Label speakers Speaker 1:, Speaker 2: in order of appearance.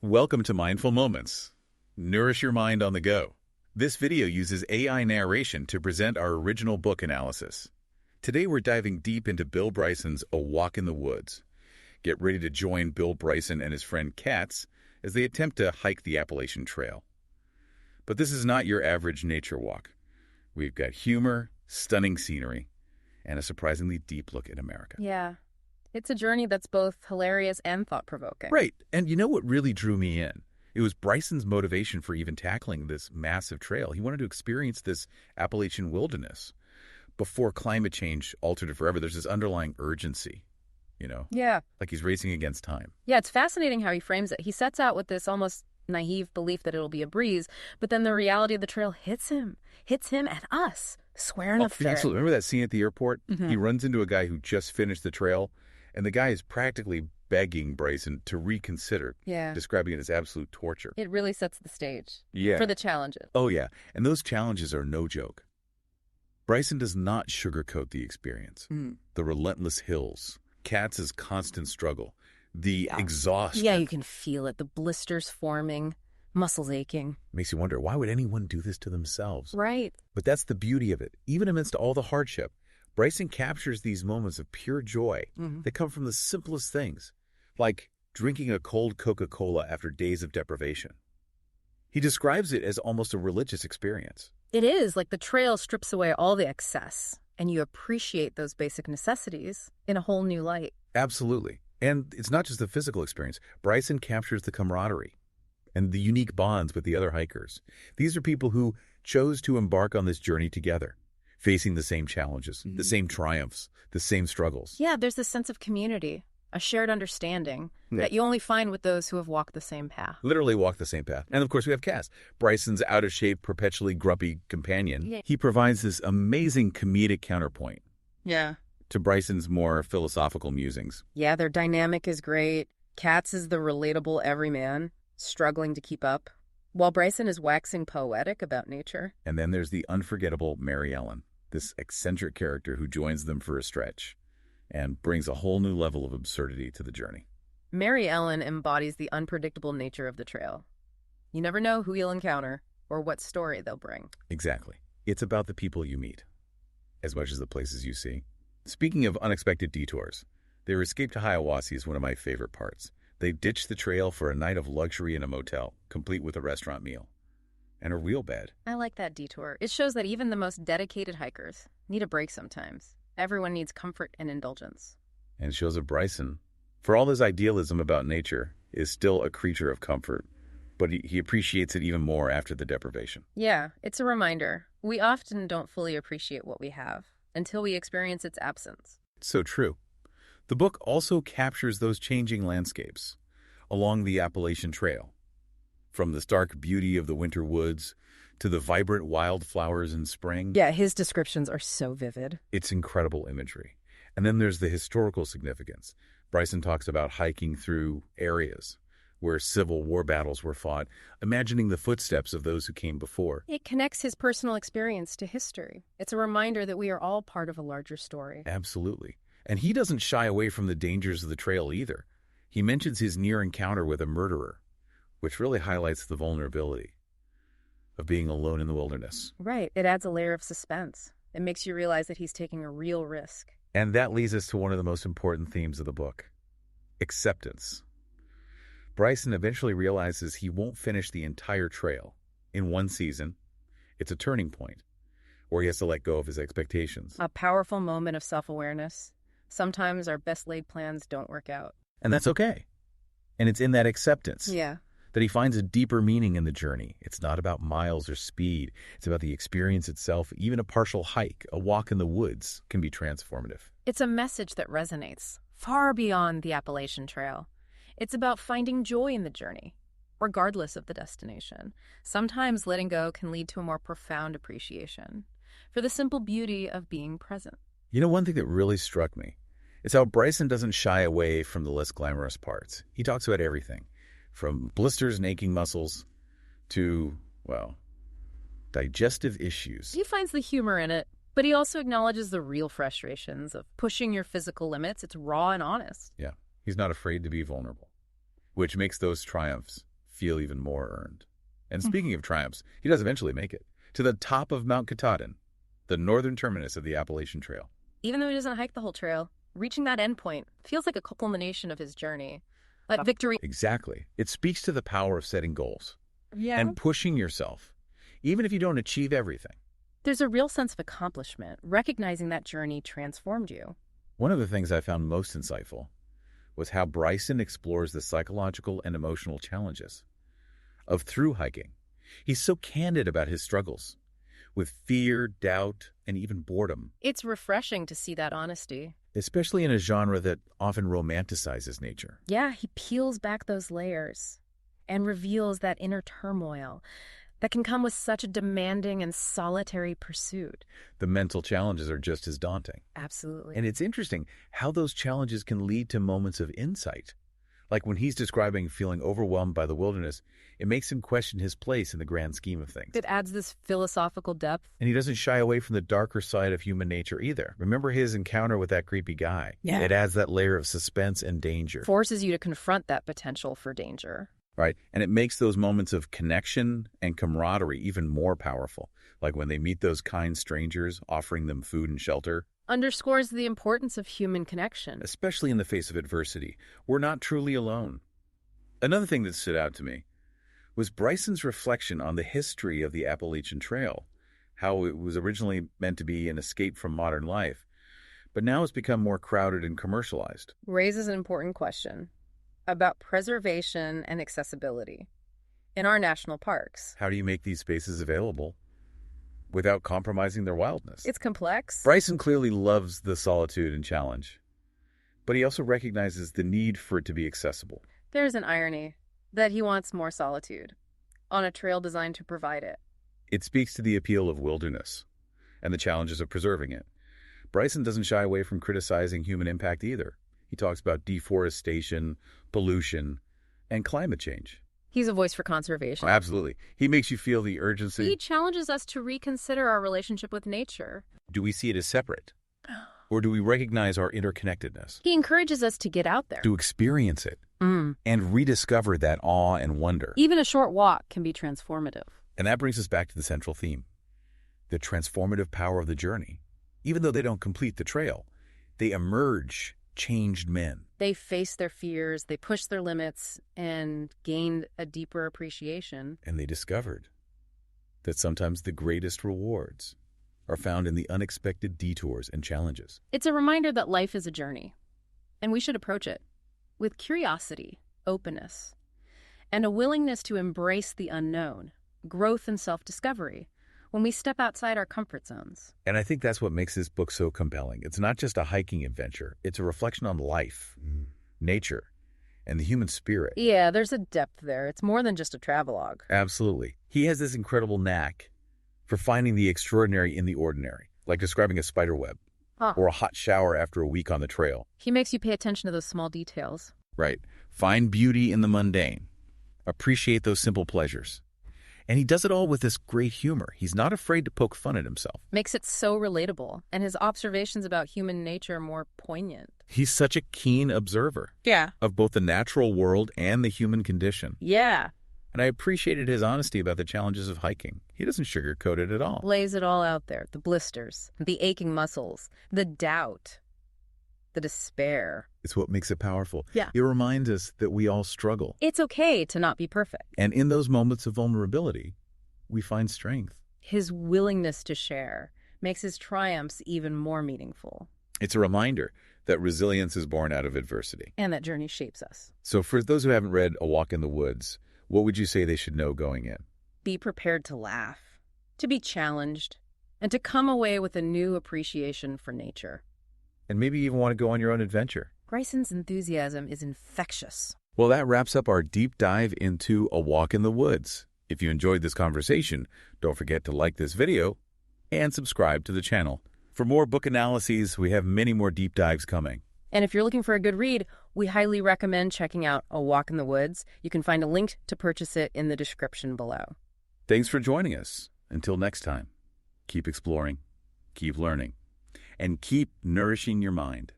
Speaker 1: Welcome to Mindful Moments. Nourish your mind on the go. This video uses AI narration to present our original book analysis. Today we're diving deep into Bill Bryson's A Walk in the Woods. Get ready to join Bill Bryson and his friend Katz as they attempt to hike the Appalachian Trail. But this is not your average nature walk. We've got humor, stunning scenery, and a surprisingly deep look at America.
Speaker 2: Yeah. It's a journey that's both hilarious and thought-provoking.
Speaker 1: Right. And you know what really drew me in? It was Bryson's motivation for even tackling this massive trail. He wanted to experience this Appalachian wilderness before climate change altered it forever. There's this underlying urgency,
Speaker 2: Yeah.
Speaker 1: like he's racing against time.
Speaker 2: Yeah, it's fascinating how he frames it. He sets out with this almost naive belief that it'll be a breeze, but then the reality of the trail hits him and us, square in the face.
Speaker 1: Absolutely. Remember that scene at the airport?
Speaker 2: Mhm.
Speaker 1: He runs into a guy who just finished the trail, and the guy is practically begging Bryson to reconsider,
Speaker 2: Yeah.
Speaker 1: describing it as absolute torture.
Speaker 2: It really sets the stage
Speaker 1: Yeah.
Speaker 2: for the challenges.
Speaker 1: Oh, yeah. And those challenges are no joke. Bryson does not sugarcoat the experience. The relentless hills, Katz's constant struggle, the exhaustion.
Speaker 2: Yeah, you can feel it. The blisters forming, muscles aching.
Speaker 1: Makes you wonder, why would anyone do this to themselves?
Speaker 2: Right.
Speaker 1: But that's the beauty of it. Even amidst all the hardship, Bryson captures these moments of pure joy that come from the simplest things, like drinking a cold Coca-Cola after days of deprivation. He describes it as almost a religious experience.
Speaker 2: It is like the trail strips away all the excess, and you appreciate those basic necessities in a whole new light.
Speaker 1: Absolutely. And it's not just the physical experience. Bryson captures the camaraderie and the unique bonds with the other hikers. These are people who chose to embark on this journey together, facing the same challenges, the same triumphs, the same struggles.
Speaker 2: Yeah, there's this sense of community, a shared understanding that you only find with those who have walked the same path.
Speaker 1: Literally walk the same path. And of course we have Katz, Bryson's out-of-shape, perpetually grumpy companion.
Speaker 2: Yeah.
Speaker 1: He provides this amazing comedic counterpoint
Speaker 2: Yeah.
Speaker 1: to Bryson's more philosophical musings.
Speaker 2: Yeah, their dynamic is great. Katz is the relatable everyman, struggling to keep up, while Bryson is waxing poetic about nature.
Speaker 1: And then there's the unforgettable Mary Ellen, this eccentric character who joins them for a stretch and brings a whole new level of absurdity to the journey.
Speaker 2: Mary Ellen embodies the unpredictable nature of the trail. You never know who you'll encounter or what story they'll bring.
Speaker 1: Exactly. It's about the people you meet, as much as the places you see. Speaking of unexpected detours, their escape to Hiawassee is one of my favorite parts. They ditch the trail for a night of luxury in a motel, complete with a restaurant meal and a real bed.
Speaker 2: I like that detour. It shows that even the most dedicated hikers need a break sometimes. Everyone needs comfort and indulgence.
Speaker 1: And shows that Bryson, for all his idealism about nature, is still a creature of comfort, but he appreciates it even more after the deprivation.
Speaker 2: Yeah, it's a reminder. We often don't fully appreciate what we have until we experience its absence.
Speaker 1: It's so true. The book also captures those changing landscapes along the Appalachian Trail, from the stark beauty of the winter woods to the vibrant wildflowers in spring.
Speaker 2: Yeah, his descriptions are so vivid.
Speaker 1: It's incredible imagery. And then there's the historical significance. Bryson talks about hiking through areas where Civil War battles were fought, imagining the footsteps of those who came before.
Speaker 2: It connects his personal experience to history. It's a reminder that we are all part of a larger story.
Speaker 1: Absolutely. And he doesn't shy away from the dangers of the trail either. He mentions his near encounter with a murderer, which really highlights the vulnerability of being alone in the wilderness.
Speaker 2: Right. It adds a layer of suspense. It makes you realize that he's taking a real risk.
Speaker 1: And that leads us to one of the most important themes of the book: acceptance. Bryson eventually realizes he won't finish the entire trail in one season. It's a turning point where he has to let go of his expectations.
Speaker 2: A powerful moment of self-awareness. Sometimes our best laid plans don't work out.
Speaker 1: And that's okay. And it's in that acceptance that he finds a deeper meaning in the journey. It's not about miles or speed. It's about the experience itself. Even a partial hike, a walk in the woods, can be transformative.
Speaker 2: It's a message that resonates far beyond the Appalachian Trail. It's about finding joy in the journey, regardless of the destination. Sometimes letting go can lead to a more profound appreciation for the simple beauty of being present.
Speaker 1: You know, one thing that really struck me is how Bryson doesn't shy away from the less glamorous parts. He talks about everything, from blisters and aching muscles to, well, digestive issues.
Speaker 2: He finds the humor in it, but he also acknowledges the real frustrations of pushing your physical limits. It's raw and honest.
Speaker 1: Yeah, he's not afraid to be vulnerable, which makes those triumphs feel even more earned. And speaking of triumphs, he does eventually make it to the top of Mount Katahdin, the northern terminus of the Appalachian Trail.
Speaker 2: Even though he doesn't hike the whole trail, reaching that endpoint feels like a culmination of his journey. That victory.
Speaker 1: Exactly. It speaks to the power of setting goals
Speaker 2: Yeah.
Speaker 1: and pushing yourself, even if you don't achieve everything.
Speaker 2: There's a real sense of accomplishment, recognizing that journey transformed you.
Speaker 1: One of the things I found most insightful was how Bryson explores the psychological and emotional challenges of through hiking. He's so candid about his struggles with fear, doubt, and even boredom.
Speaker 2: It's refreshing to see that honesty.
Speaker 1: Especially in a genre that often romanticizes nature.
Speaker 2: Yeah, he peels back those layers and reveals that inner turmoil that can come with such a demanding and solitary pursuit.
Speaker 1: The mental challenges are just as daunting.
Speaker 2: Absolutely.
Speaker 1: And it's interesting how those challenges can lead to moments of insight. Like when he's describing feeling overwhelmed by the wilderness, it makes him question his place in the grand scheme of things.
Speaker 2: It adds this philosophical depth.
Speaker 1: And he doesn't shy away from the darker side of human nature either. Remember his encounter with that creepy guy?
Speaker 2: Yeah.
Speaker 1: It adds that layer of suspense and danger.
Speaker 2: Forces you to confront that potential for danger.
Speaker 1: Right? And it makes those moments of connection and camaraderie even more powerful. Like when they meet those kind strangers, offering them food and shelter.
Speaker 2: Underscores the importance of human connection.
Speaker 1: Especially in the face of adversity. We're not truly alone. Another thing that stood out to me was Bryson's reflection on the history of the Appalachian Trail, how it was originally meant to be an escape from modern life, but now it's become more crowded and commercialized.
Speaker 2: Raises an important question about preservation and accessibility in our national parks.
Speaker 1: How do you make these spaces available without compromising their wildness?
Speaker 2: It's complex.
Speaker 1: Bryson clearly loves the solitude and challenge, but he also recognizes the need for it to be accessible.
Speaker 2: There's an irony that he wants more solitude on a trail designed to provide it.
Speaker 1: It speaks to the appeal of wilderness and the challenges of preserving it. Bryson doesn't shy away from criticizing human impact either. He talks about deforestation, pollution, and climate change.
Speaker 2: He's a voice for conservation.
Speaker 1: Oh, absolutely. He makes you feel the urgency.
Speaker 2: He challenges us to reconsider our relationship with nature.
Speaker 1: Do we see it as separate? Or do we recognize our interconnectedness?
Speaker 2: He encourages us to get out there.
Speaker 1: To experience it and rediscover that awe and wonder.
Speaker 2: Even a short walk can be transformative.
Speaker 1: And that brings us back to the central theme, the transformative power of the journey. Even though they don't complete the trail, they emerge changed men.
Speaker 2: They faced their fears, they pushed their limits, and gained a deeper appreciation.
Speaker 1: And they discovered that sometimes the greatest rewards are found in the unexpected detours and challenges.
Speaker 2: It's a reminder that life is a journey, and we should approach it with curiosity, openness, and a willingness to embrace the unknown, growth and self-discovery, when we step outside our comfort zones.
Speaker 1: And I think that's what makes this book so compelling. It's not just a hiking adventure. It's a reflection on life, nature, and the human spirit.
Speaker 2: Yeah, there's a depth there. It's more than just a travelogue.
Speaker 1: Absolutely. He has this incredible knack for finding the extraordinary in the ordinary, like describing a spider web or a hot shower after a week on the trail.
Speaker 2: He makes you pay attention to those small details.
Speaker 1: Right. Find beauty in the mundane. Appreciate those simple pleasures. And he does it all with this great humor. He's not afraid to poke fun at himself.
Speaker 2: Makes it so relatable, and his observations about human nature more poignant.
Speaker 1: He's such a keen observer.
Speaker 2: Yeah.
Speaker 1: Of both the natural world and the human condition.
Speaker 2: Yeah.
Speaker 1: And I appreciated his honesty about the challenges of hiking. He doesn't sugarcoat it at all.
Speaker 2: Lays it all out there. The blisters, the aching muscles, the doubt, the despair.
Speaker 1: It's what makes it powerful.
Speaker 2: Yeah.
Speaker 1: It reminds us that we all struggle.
Speaker 2: It's okay to not be perfect.
Speaker 1: And in those moments of vulnerability, we find strength.
Speaker 2: His willingness to share makes his triumphs even more meaningful.
Speaker 1: It's a reminder that resilience is born out of adversity.
Speaker 2: And that journey shapes us.
Speaker 1: So for those who haven't read A Walk in the Woods, what would you say they should know going in?
Speaker 2: Be prepared to laugh, to be challenged, and to come away with a new appreciation for nature.
Speaker 1: And maybe even want to go on your own adventure.
Speaker 2: Bryson's enthusiasm is infectious.
Speaker 1: Well, that wraps up our deep dive into A Walk in the Woods. If you enjoyed this conversation, don't forget to like this video and subscribe to the channel. For more book analyses, we have many more deep dives coming.
Speaker 2: And if you're looking for a good read, we highly recommend checking out A Walk in the Woods. You can find a link to purchase it in the description below.
Speaker 1: Thanks for joining us. Until next time, keep exploring, keep learning, and keep nourishing your mind.